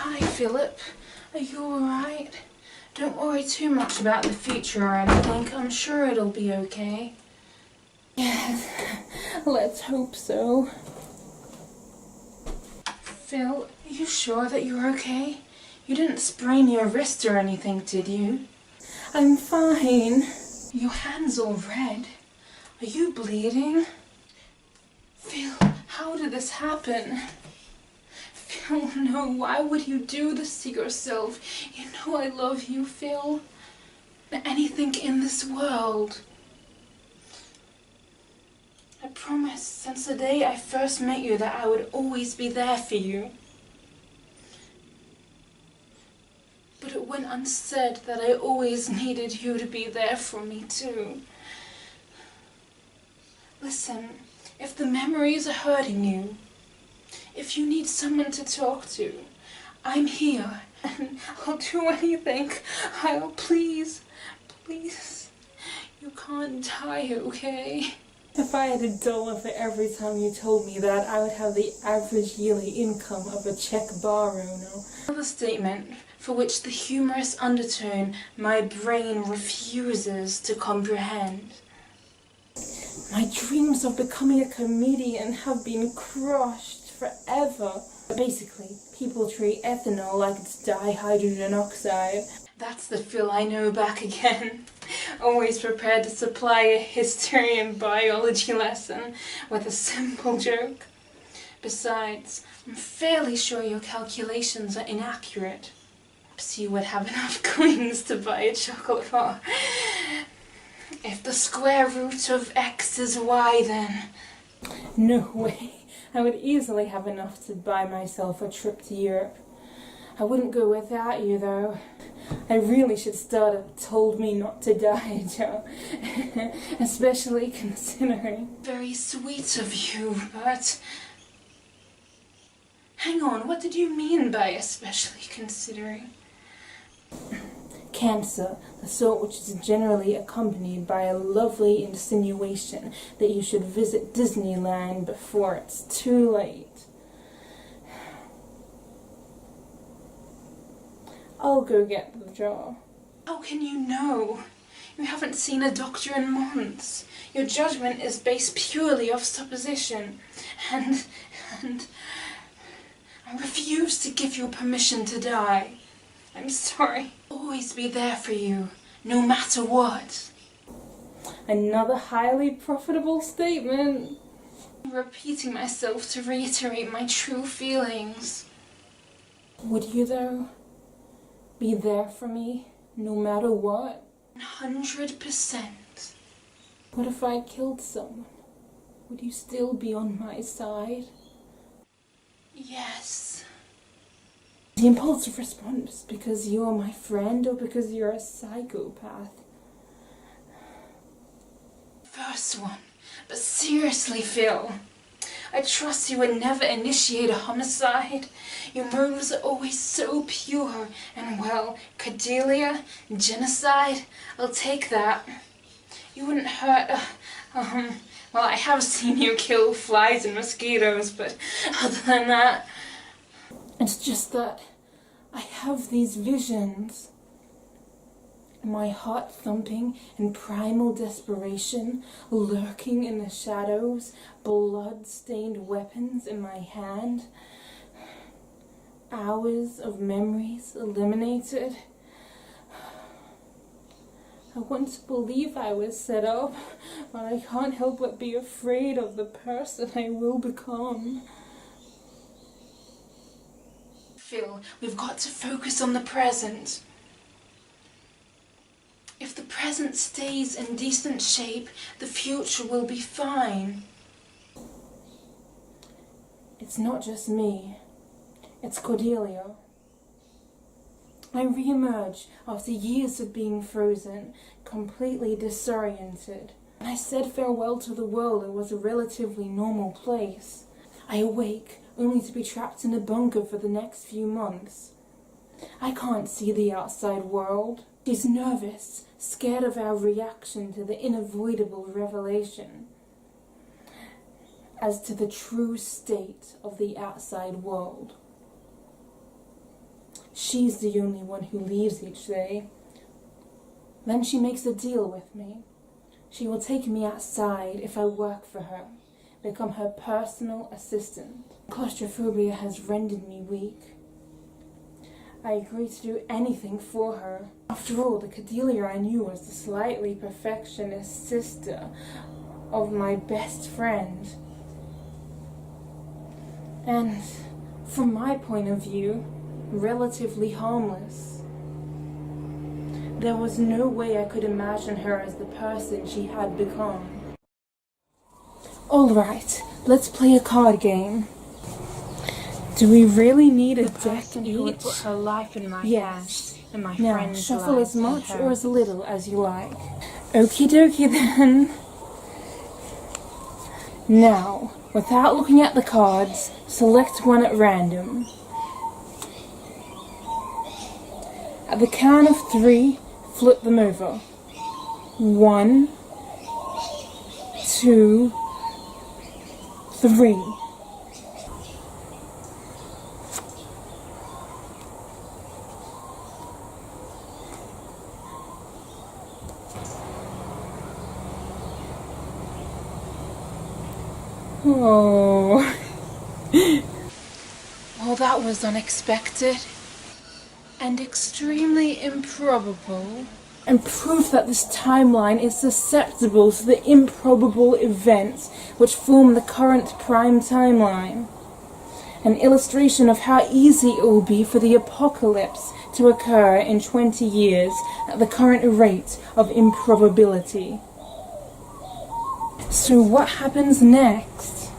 Hi, Philip. Are you alright? Don't worry too much about the future or anything. I'm sure it'll be okay. Yes, let's hope so. Phil, are you sure that you're okay? You didn't sprain your wrist or anything, did you? I'm fine. Your hand's all red. Are you bleeding? Phil, how did this happen? Phil, no, why would you do this to yourself? You know I love you, Phil. Anything in this world. I promised since the day I first met you that I would always be there for you. But it went unsaid that I always needed you to be there for me too. Listen, if the memories are hurting you, if you need someone to talk to, I'm here and I'll do anything. Please, please, you can't die, okay? If I had $1 for every time you told me that, I would have the average yearly income of a Czech bar owner. Another statement for which the humorous undertone my brain refuses to comprehend. My dreams of becoming a comedian have been crushed forever. Basically, people treat ethanol like it's dihydrogen oxide. That's the Phil I know back again. Always prepared to supply a history and biology lesson with a simple joke. Besides, I'm fairly sure your calculations are inaccurate. Perhaps you would have enough coins to buy a chocolate bar. If the square root of x is y, then... No way. I would easily have enough to buy myself a trip to Europe. I wouldn't go without you, though. I really should start a told me not to die, Joe. Especially considering... Very sweet of you, but... Hang on, what did you mean by especially considering? Cancer, the sort which is generally accompanied by a lovely insinuation that you should visit Disneyland before it's too late. I'll go get the jar. How can you know? You haven't seen a doctor in months. Your judgment is based purely off supposition. And I refuse to give you permission to die. I'm sorry. I'll always be there for you, no matter what. Another highly profitable statement. I'm repeating myself to reiterate my true feelings. Would you, though? Be there for me, no matter what? 100%. What if I killed someone? Would you still be on my side? Yes. The impulsive response, because you're my friend or because you're a psychopath? First one. But seriously, Phil. I trust you would never initiate a homicide. Your motives are always so pure. And well, Cordelia, genocide, I'll take that. You wouldn't hurt, well, I have seen you kill flies and mosquitoes, but other than that... It's just that I have these visions. My heart thumping in primal desperation, lurking in the shadows, blood-stained weapons in my hand. Hours of memories eliminated. I want to believe I was set up, but I can't help but be afraid of the person I will become. Phil, we've got to focus on the present. If the present stays in decent shape, the future will be fine. It's not just me. It's Cordelia. I re-emerge after years of being frozen, completely disoriented. When I said farewell to the world, it was a relatively normal place. I awake, only to be trapped in a bunker for the next few months. I can't see the outside world. She's nervous, scared of our reaction to the unavoidable revelation as to the true state of the outside world. She's the only one who leaves each day. Then she makes a deal with me. She will take me outside if I work for her, become her personal assistant. Claustrophobia has rendered me weak. I agree to do anything for her. After all, the Cordelia I knew was the slightly perfectionist sister of my best friend. And, from my point of view, relatively harmless. There was no way I could imagine her as the person she had become. Alright, let's play a card game. Do we really need a deck Who would each? put her life in my Yes. hands and my Now, friend's shuffle life as much in or hers. as little as you like. Okie dokie then. Now, without looking at the cards, select one at random. At the count of 3, flip them over. 1, 2, 3. Oh. Well, that was unexpected and extremely improbable, and proof that this timeline is susceptible to the improbable events which form the current prime timeline. An illustration of how easy it will be for the apocalypse to occur in 20 years at the current rate of improbability. So what happens next?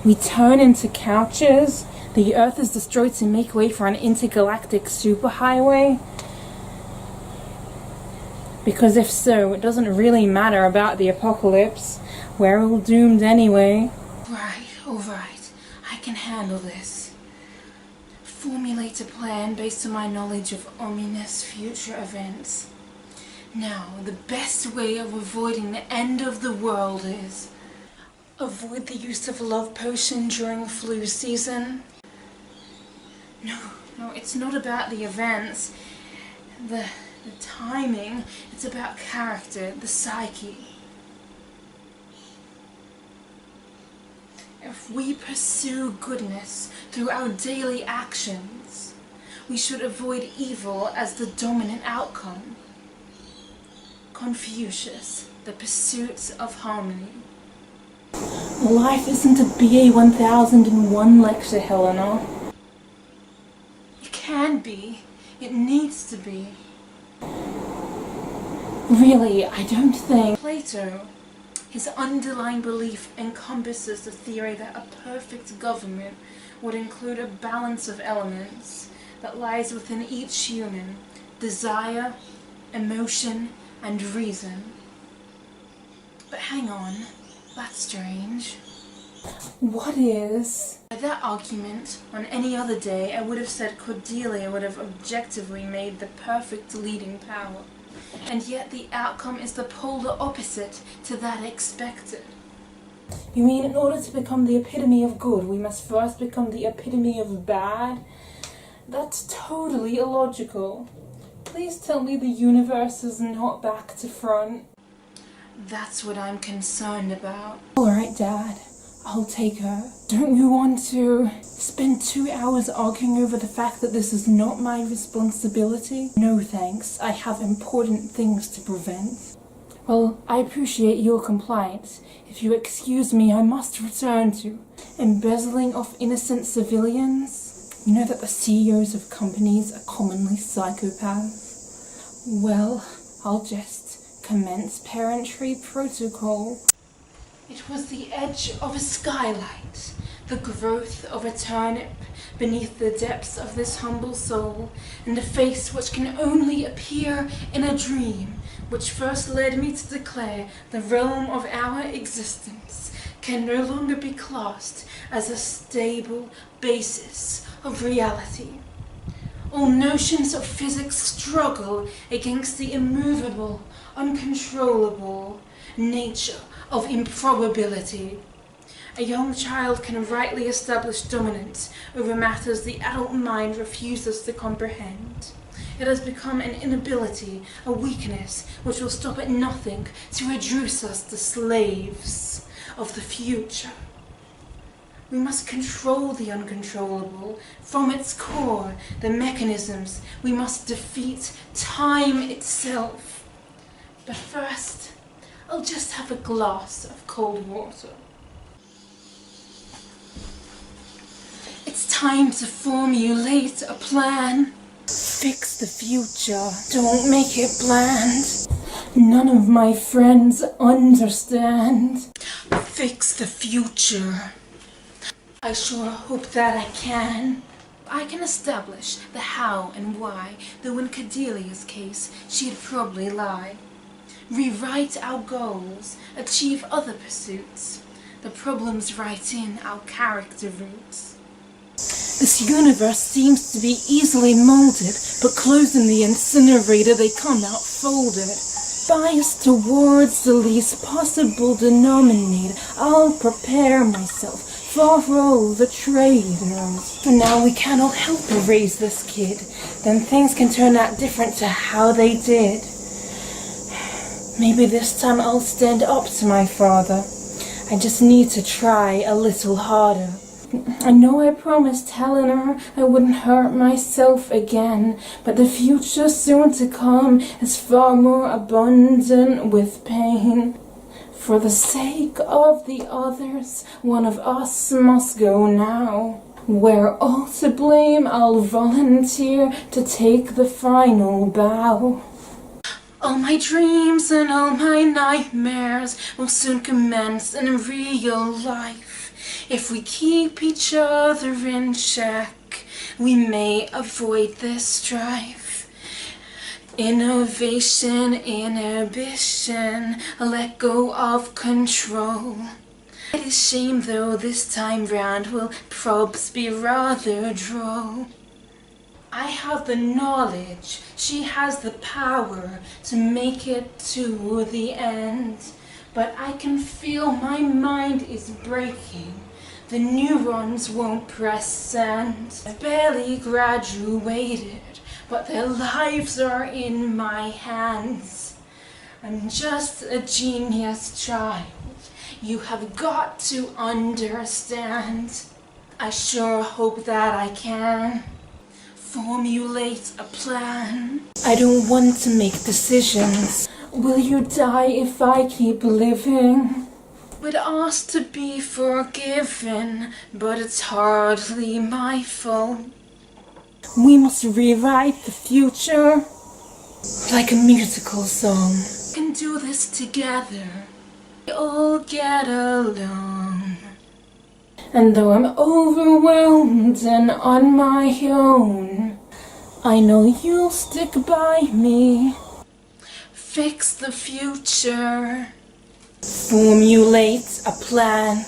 We turn into couches? The Earth is destroyed to make way for an intergalactic superhighway? Because if so, it doesn't really matter about the apocalypse. We're all doomed anyway. Right, alright. I can handle this. Formulate a plan based on my knowledge of ominous future events. Now, the best way of avoiding the end of the world is avoid the use of love potion during flu season. No, it's not about the events, the timing. It's about character, the psyche. If we pursue goodness through our daily actions, we should avoid evil as the dominant outcome. Confucius, The Pursuit of Harmony. Life isn't a BA 1001 lecture, Helena. It can be. It needs to be. Really, I don't think... Plato, his underlying belief encompasses the theory that a perfect government would include a balance of elements that lies within each human: desire, emotion, and reason. But hang on, that's strange. What is? By that argument, on any other day, I would have said Cordelia would have objectively made the perfect leading power. And yet the outcome is the polar opposite to that expected. You mean in order to become the epitome of good, we must first become the epitome of bad? That's totally illogical. Please tell me the universe is not back to front. That's what I'm concerned about. Alright, Dad. I'll take her. Don't you want to spend 2 hours arguing over the fact that this is not my responsibility? No thanks. I have important things to prevent. Well, I appreciate your compliance. If you excuse me, I must return to embezzling of innocent civilians. You know that the CEOs of companies are commonly psychopaths? Well, I'll just commence parentry protocol. It was the edge of a skylight, the growth of a turnip beneath the depths of this humble soul, and a face which can only appear in a dream, which first led me to declare the realm of our existence can no longer be classed as a stable basis of reality. All notions of physics struggle against the immovable, uncontrollable nature of improbability. A young child can rightly establish dominance over matters the adult mind refuses to comprehend. It has become an inability, a weakness, which will stop at nothing to reduce us to slaves of the future. We must control the uncontrollable. From its core, the mechanisms, we must defeat time itself. But first, I'll just have a glass of cold water. It's time to formulate a plan. Fix the future, don't make it bland. None of my friends understand. Fix the future. I sure hope that I can. I can establish the how and why, though in Cordelia's case, she'd probably lie. Rewrite our goals, achieve other pursuits. The problems right in our character roots. This universe seems to be easily molded, but closing the incinerator they come out folded. Biased towards the least possible denominator, I'll prepare myself for all the traitors. For now we cannot help but raise this kid, then things can turn out different to how they did. Maybe this time I'll stand up to my father. I just need to try a little harder. I know I promised Helena I wouldn't hurt myself again, but the future soon to come is far more abundant with pain. For the sake of the others, one of us must go now. We're all to blame, I'll volunteer to take the final bow. All my dreams and all my nightmares will soon commence in real life. If we keep each other in check, we may avoid this strife. Innovation, inhibition, let go of control. It is shame though this time round will probs be rather droll. I have the knowledge, she has the power to make it to the end. But I can feel my mind is breaking. The neurons won't press send. I've barely graduated, but their lives are in my hands. I'm just a genius child. You have got to understand. I sure hope that I can formulate a plan. I don't want to make decisions. Will you die if I keep living? Would ask to be forgiven, but it's hardly my fault. We must rewrite the future like a musical song. We can do this together. We all get along. And though I'm overwhelmed and on my own, I know you'll stick by me. Fix the future. Formulate a plan.